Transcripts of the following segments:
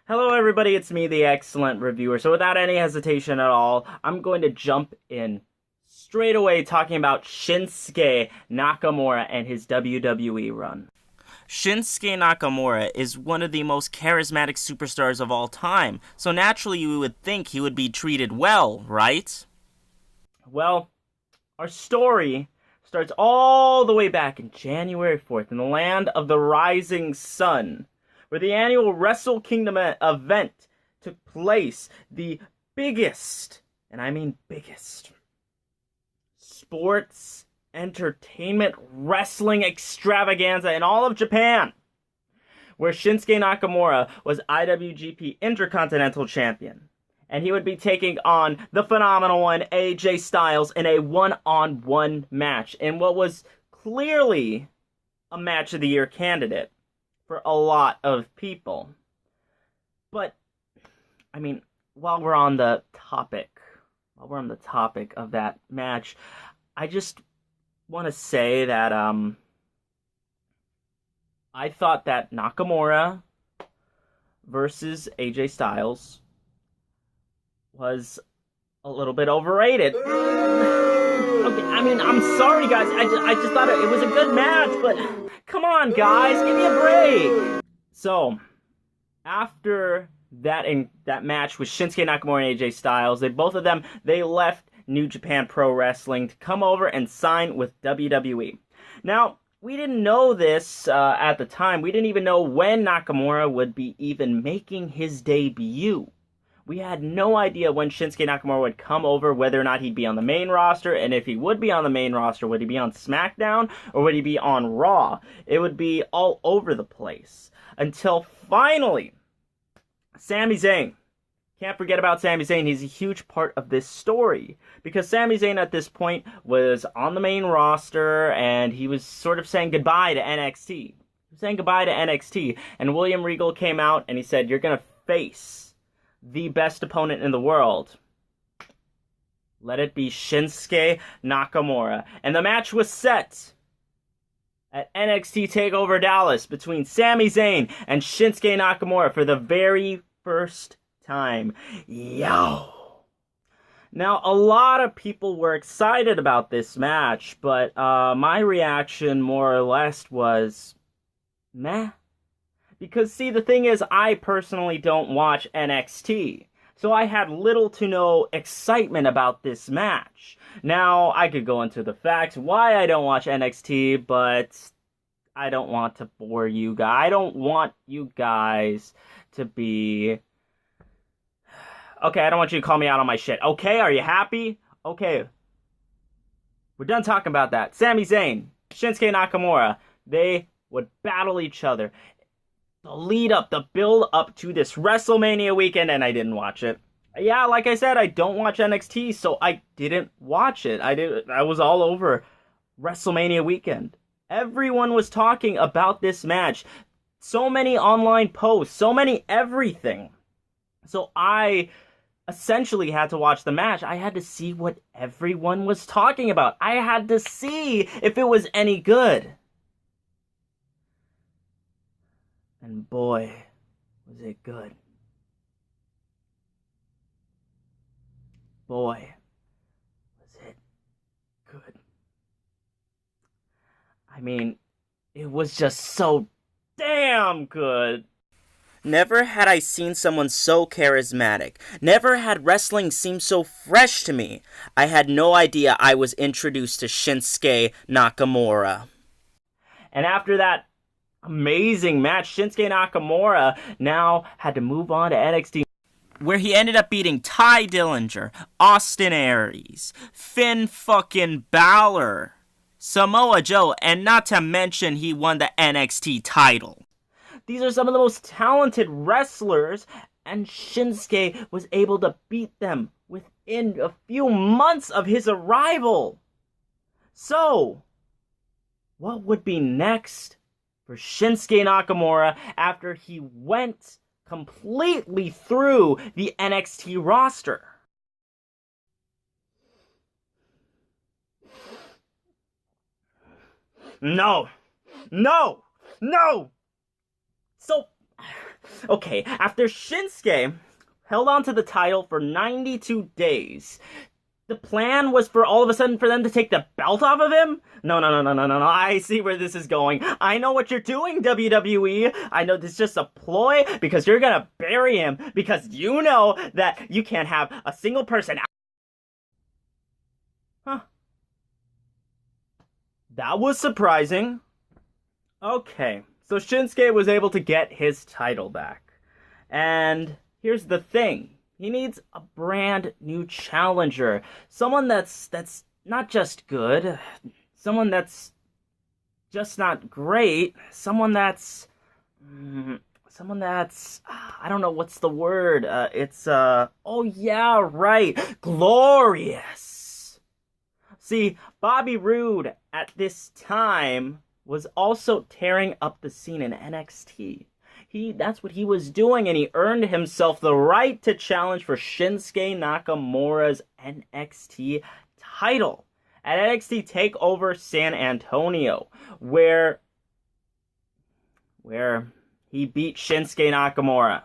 Hello everybody, it's me, the Excellent Reviewer. So without any hesitation at all, I'm going to jump in straight away talking about Shinsuke Nakamura and his WWE run. Shinsuke Nakamura is one of the most charismatic superstars of all time, so naturally you would think he would be treated well, right? Well, our story starts all the way back in January 4th in the land of the Rising Sun, where the annual Wrestle Kingdom event took place, the biggest, and I mean biggest, sports, entertainment, wrestling extravaganza in all of Japan, where Shinsuke Nakamura was IWGP Intercontinental Champion, and he would be taking on the phenomenal one, AJ Styles, in a one-on-one match, in what was clearly a Match of the Year candidate for a lot of people. But, I mean, while we're on the topic of that match, I just want to say that, I thought that Nakamura versus AJ Styles was a little bit overrated. Okay, I mean, I'm sorry, guys. I just thought it was a good match, but come on, guys, give me a break. So, after that match with Shinsuke Nakamura and AJ Styles, they left New Japan Pro Wrestling to come over and sign with WWE. Now, we didn't know this at the time. We didn't even know when Nakamura would be even making his debut. We had no idea when Shinsuke Nakamura would come over, whether or not he'd be on the main roster, and if he would be on the main roster, would he be on SmackDown, or would he be on Raw? It would be all over the place. Until finally, Sami Zayn. Can't forget about Sami Zayn. He's a huge part of this story, because Sami Zayn at this point was on the main roster, and he was sort of saying goodbye to NXT. He was saying goodbye to NXT, and William Regal came out, and he said, "You're gonna face the best opponent in the world. Let it be Shinsuke Nakamura." And the match was set at NXT TakeOver Dallas between Sami Zayn and Shinsuke Nakamura for the very first time. Yo! Now, a lot of people were excited about this match, but my reaction more or less was meh. Because, see, the thing is, I personally don't watch NXT, so I had little to no excitement about this match. Now, I could go into the facts why I don't watch NXT, but I don't want to bore you guys. I don't want you guys to be... Okay, I don't want you to call me out on my shit. Okay, are you happy? Okay. We're done talking about that. Sami Zayn, Shinsuke Nakamura, they would battle each other. The build up to this WrestleMania weekend, and I didn't watch it. Yeah, like I said, I don't watch NXT, so I didn't watch it. I was all over WrestleMania weekend. Everyone was talking about this match. So many online posts, so many everything. So I essentially had to watch the match. I had to see what everyone was talking about. I had to see if it was any good. And boy, was it good. Boy, was it good. I mean, it was just so damn good. Never had I seen someone so charismatic. Never had wrestling seem so fresh to me. I had no idea I was introduced to Shinsuke Nakamura. And after that amazing match, Shinsuke Nakamura now had to move on to NXT, where he ended up beating Ty Dillinger, Austin Aries, Finn fucking Balor, Samoa Joe, and not to mention he won the NXT title. These are some of the most talented wrestlers, and Shinsuke was able to beat them within a few months of his arrival. So, what would be next for Shinsuke Nakamura after he went completely through the NXT roster? No! So, Okay, after Shinsuke held on to the title for 92 days, the plan was for all of a sudden for them to take the belt off of him? No, no, no, no, no, no, no. I see where this is going. I know what you're doing, WWE. I know this is just a ploy because you're gonna bury him because you know that you can't have a single person. Huh. That was surprising. Okay, so Shinsuke was able to get his title back. And here's the thing. He needs a brand new challenger. Someone that's not just good, someone that's just not great, someone that's I don't know what's the word. Oh yeah, right. Glorious. See, Bobby Roode at this time was also tearing up the scene in NXT. That's what he was doing, and he earned himself the right to challenge for Shinsuke Nakamura's NXT title at NXT TakeOver San Antonio, where he beat Shinsuke Nakamura.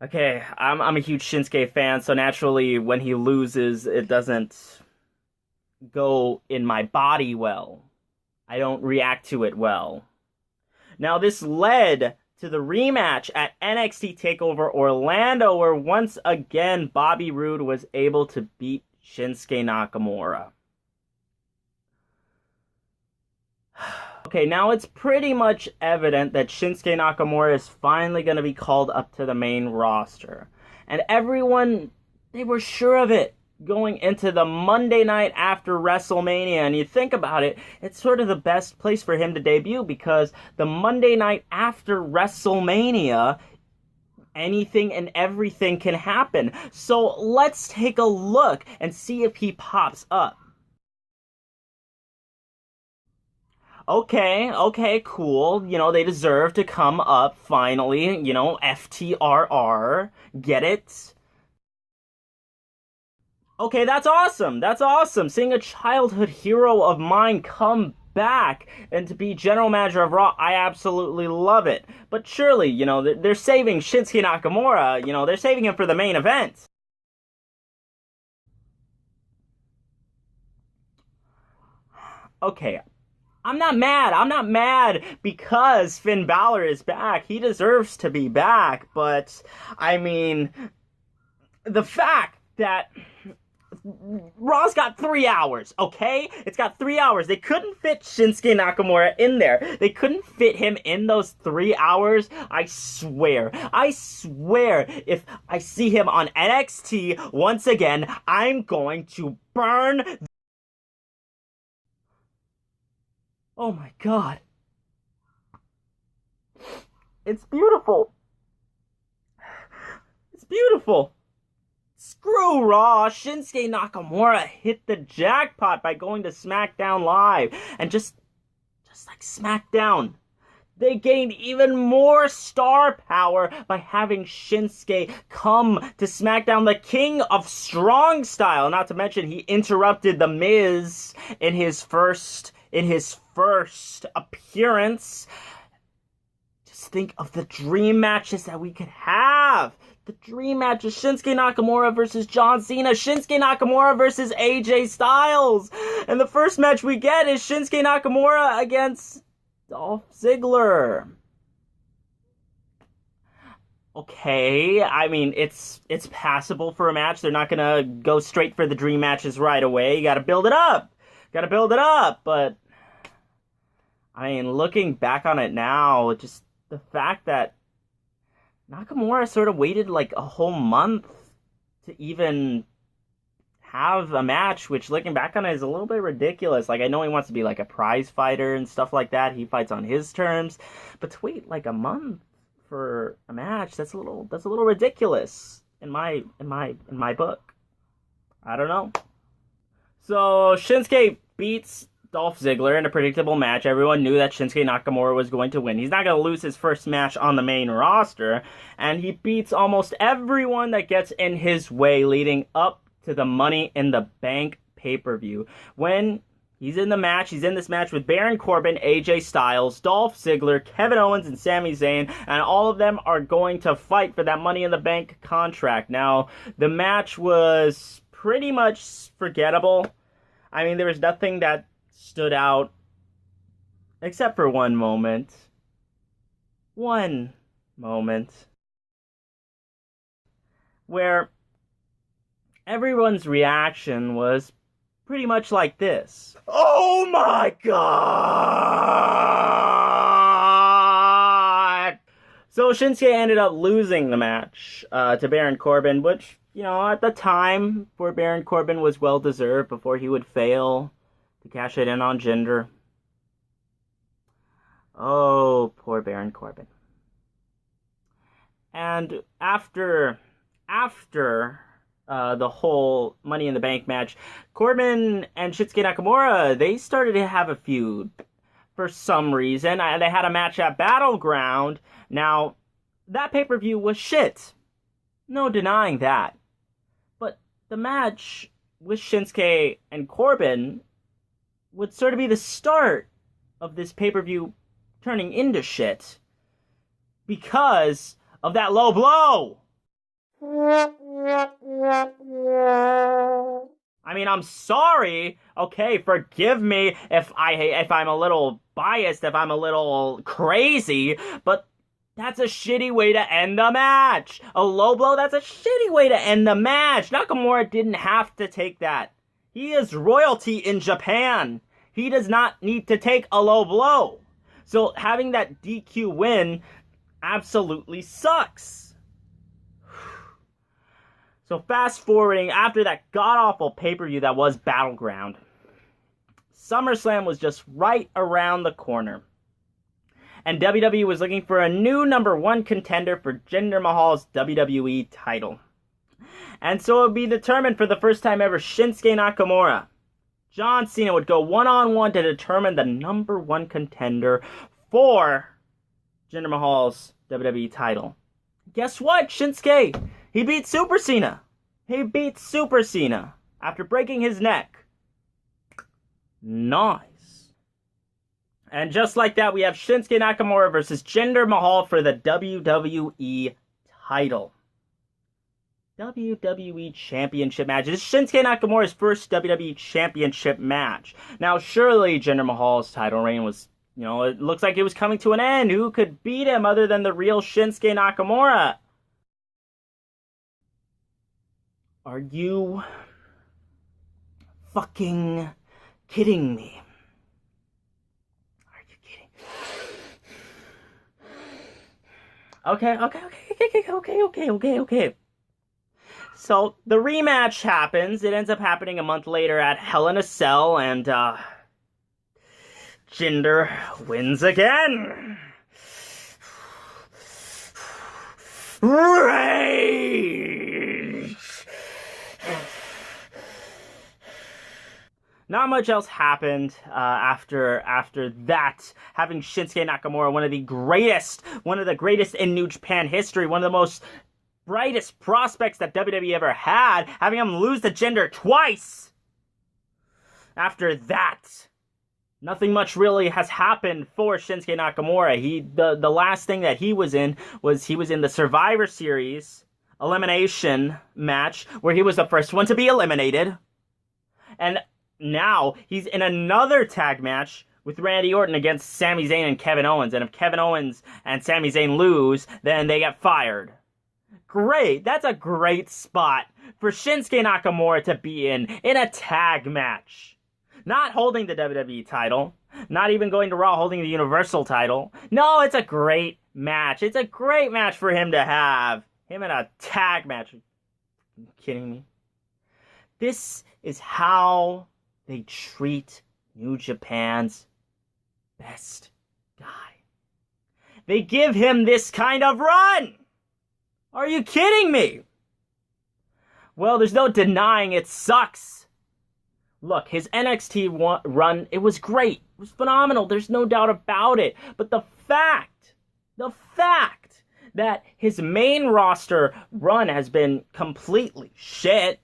Okay, I'm a huge Shinsuke fan, so naturally when he loses, it doesn't go in my body well. I don't react to it well. Now, this led to the rematch at NXT TakeOver Orlando, where once again Bobby Roode was able to beat Shinsuke Nakamura. Okay, now it's pretty much evident that Shinsuke Nakamura is finally going to be called up to the main roster. And everyone, they were sure of it going into the Monday night after WrestleMania. And you think about it, it's sort of the best place for him to debut because the Monday night after WrestleMania, anything and everything can happen. So let's take a look and see if he pops up. Okay, cool. You know, they deserve to come up finally. You know, FTRR. Get it? Okay, that's awesome. That's awesome. Seeing a childhood hero of mine come back and to be general manager of Raw, I absolutely love it. But surely, you know, they're saving Shinsuke Nakamura. You know, they're saving him for the main event. Okay, I'm not mad. I'm not mad because Finn Balor is back. He deserves to be back. But, I mean, the fact that Raw's got 3 hours, okay? It's got 3 hours. They couldn't fit Shinsuke Nakamura in there. They couldn't fit him in those 3 hours. I swear, if I see him on NXT once again, I'm going to burn. Oh my god. It's beautiful. It's beautiful. Screw Raw. Shinsuke Nakamura hit the jackpot by going to SmackDown Live. And just like SmackDown, they gained even more star power by having Shinsuke come to SmackDown, the king of strong style. Not to mention, he interrupted The Miz in his first appearance. Just think of the dream matches that we could have. The dream match is Shinsuke Nakamura versus John Cena, Shinsuke Nakamura versus AJ Styles. And the first match we get is Shinsuke Nakamura against Dolph Ziggler. Okay, I mean, it's passable for a match. They're not gonna go straight for the dream matches right away. You gotta build it up. But, I mean, looking back on it now, just the fact that Nakamura sort of waited like a whole month to even have a match, which looking back on it is a little bit ridiculous. Like, I know he wants to be like a prize fighter and stuff like that. He fights on his terms, but to wait like a month for a match, that's a little ridiculous in my book. I don't know. So Shinsuke beats Dolph Ziggler in a predictable match. Everyone knew that Shinsuke Nakamura was going to win. He's not going to lose his first match on the main roster, and he beats almost everyone that gets in his way leading up to the Money in the Bank pay-per-view, when He's in the match. He's in this match with Baron Corbin, AJ Styles, Dolph Ziggler, Kevin Owens, and Sami Zayn, and all of them are going to fight for that Money in the Bank contract. Now, the match was pretty much forgettable. I mean, there was nothing that stood out except for one moment. One moment where everyone's reaction was pretty much like this. Oh my god! So Shinsuke ended up losing the match to Baron Corbin, which, you know, at the time for Baron Corbin was well deserved before he would fail to cash it in on Jinder. Oh, poor Baron Corbin. And after the whole Money in the Bank match, Corbin and Shinsuke Nakamura, they started to have a feud for some reason. They had a match at Battleground. Now, that pay-per-view was shit. No denying that. But the match with Shinsuke and Corbin would sort of be the start of this pay-per-view turning into shit because of that low blow. I mean, I'm sorry. Okay, forgive me if I'm a little biased, if I'm a little crazy, but that's a shitty way to end the match. A low blow, that's a shitty way to end the match. Nakamura didn't have to take that. He is royalty in Japan. He does not need to take a low blow. So having that DQ win absolutely sucks. So fast forwarding, after that god-awful pay-per-view that was Battleground, SummerSlam was just right around the corner. And WWE was looking for a new #1 contender for Jinder Mahal's WWE title. And so it would be determined for the first time ever, Shinsuke Nakamura. John Cena would go one-on-one to determine the #1 contender for Jinder Mahal's WWE title. Guess what, Shinsuke? He beat Super Cena. He beat Super Cena after breaking his neck. Nice. And just like that, we have Shinsuke Nakamura versus Jinder Mahal for the WWE title. WWE Championship match. This is Shinsuke Nakamura's first WWE Championship match. Now, surely Jinder Mahal's title reign was, you know, it looks like it was coming to an end. Who could beat him other than the real Shinsuke Nakamura? Are you fucking kidding me? Are you kidding? Okay. So the rematch happens. It ends up happening a month later at Hell in a Cell, and Jinder wins again. Rage! Not much else happened after that. Having Shinsuke Nakamura, one of the greatest in New Japan history, one of the most brightest prospects that WWE ever had, having him lose to Jinder twice. After that, nothing much really has happened for Shinsuke Nakamura. The last thing that he was in the Survivor Series elimination match, where he was the first one to be eliminated. And now he's in another tag match with Randy Orton against Sami Zayn and Kevin Owens. And if Kevin Owens and Sami Zayn lose, then they get fired. Great. That's a great spot for Shinsuke Nakamura to be in a tag match. Not holding the WWE title. Not even going to Raw holding the Universal title. No, it's a great match. It's a great match for him to have. Him in a tag match. Are you kidding me? This is how they treat New Japan's best guy. They give him this kind of run. Are you kidding me? Well, there's no denying it sucks. Look, his NXT run, it was great. It was phenomenal. There's no doubt about it. But the fact that his main roster run has been completely shit,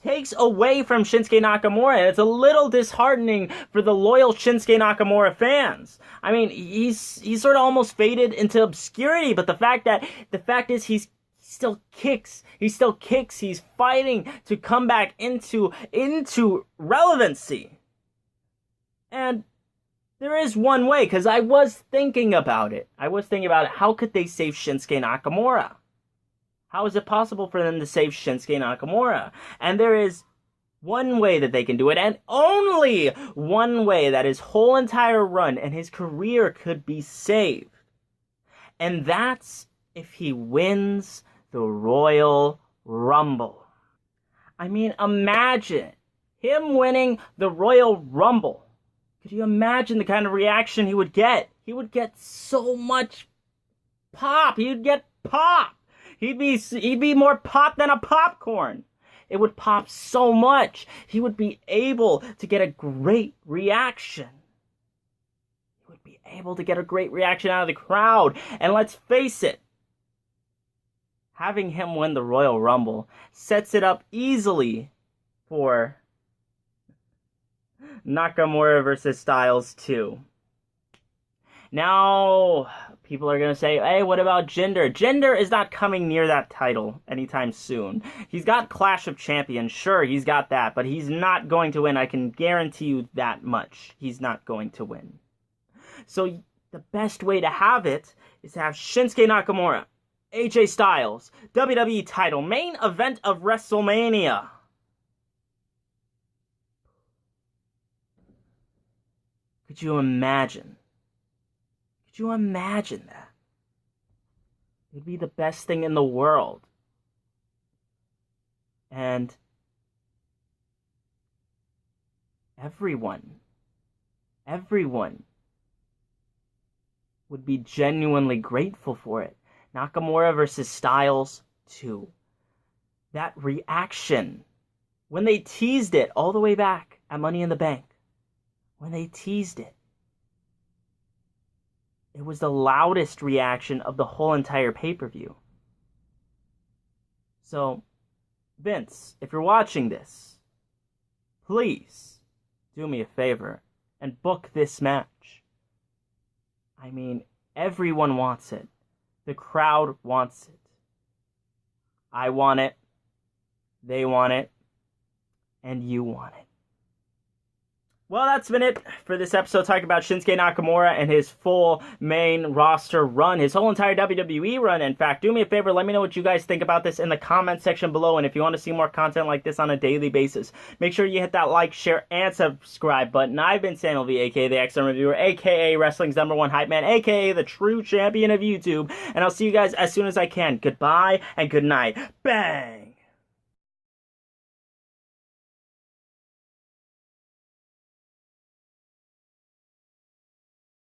takes away from Shinsuke Nakamura, and it's a little disheartening for the loyal Shinsuke Nakamura fans. I mean, he's sort of almost faded into obscurity, but the fact is he still kicks. He's fighting to come back into relevancy. And there is one way, because I was thinking about it. How could they save Shinsuke Nakamura? How is it possible for them to save Shinsuke Nakamura? And there is one way that they can do it, and only one way that his whole entire run and his career could be saved. And that's if he wins the Royal Rumble. I mean, imagine him winning the Royal Rumble. Could you imagine the kind of reaction he would get? He would get so much pop. He would get pop. He'd be more pop than a popcorn. It would pop so much. He would be able to get a great reaction. He would be able to get a great reaction out of the crowd. And let's face it, having him win the Royal Rumble sets it up easily for Nakamura versus Styles 2. Now, people are going to say, hey, what about Jinder? Jinder is not coming near that title anytime soon. He's got Clash of Champions. Sure, he's got that, but he's not going to win. I can guarantee you that much. He's not going to win. So the best way to have it is to have Shinsuke Nakamura, AJ Styles, WWE title, main event of WrestleMania. Could you imagine? Could you imagine that? It'd be the best thing in the world. And everyone would be genuinely grateful for it. Nakamura versus Styles 2. That reaction, when they teased it all the way back at Money in the Bank, when they teased it, it was the loudest reaction of the whole entire pay-per-view. So, Vince, if you're watching this, please do me a favor and book this match. I mean, everyone wants it. The crowd wants it. I want it. They want it. And you want it. Well, that's been it for this episode talking about Shinsuke Nakamura and his full main roster run, his whole entire WWE run. In fact, do me a favor, let me know what you guys think about this in the comment section below. And if you want to see more content like this on a daily basis, make sure you hit that like, share, and subscribe button. I've been Samuel V, aka the X-Men Reviewer, aka Wrestling's #1 hype man, aka the true champion of YouTube. And I'll see you guys as soon as I can. Goodbye and good night. Bang!